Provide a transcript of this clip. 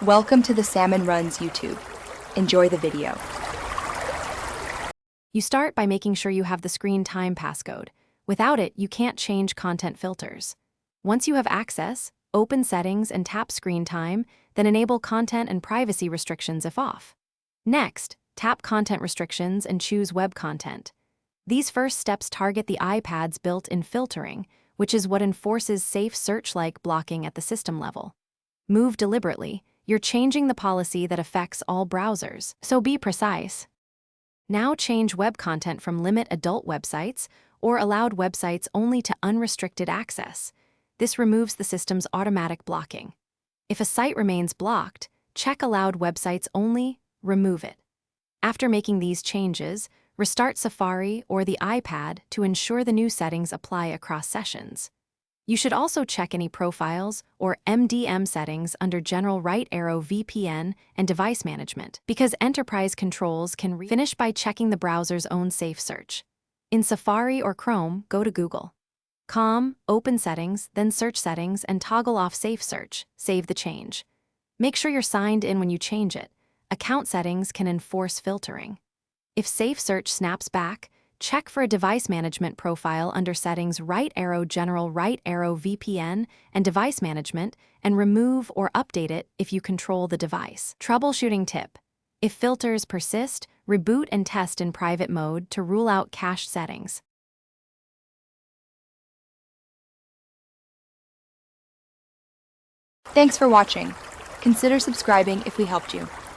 Welcome to the Salmon Runs YouTube. Enjoy the video. You start by making sure you have the screen time passcode. Without it, you can't change content filters. Once you have access, open Settings and tap Screen Time, then enable Content and Privacy Restrictions if off. Next, tap Content Restrictions and choose Web Content. These first steps target the iPad's built-in filtering, which is what enforces safe search-like blocking at the system level. Move deliberately. You're changing the policy that affects all browsers, so be precise. Now change web content from Limit Adult Websites or Allowed Websites only to Unrestricted Access. This removes the system's automatic blocking. If a site remains blocked, check Allowed Websites Only, remove it. After making these changes, restart Safari or the iPad to ensure the new settings apply across sessions. You should also check any profiles or MDM settings under General Right Arrow VPN and Device Management, because enterprise controls can finish by checking the browser's own safe search. In Safari or Chrome, go to Google.com, open Settings, then Search Settings, and toggle off Safe Search. Save the change. Make sure you're signed in when you change it. Account settings can enforce filtering. If Safe Search snaps back, check for a device management profile under Settings Right Arrow General Right Arrow VPN and Device Management, and remove or update it if you control the device. Troubleshooting tip: if filters persist, reboot and test in private mode to rule out cached settings. Thanks for watching. Consider subscribing if we helped you.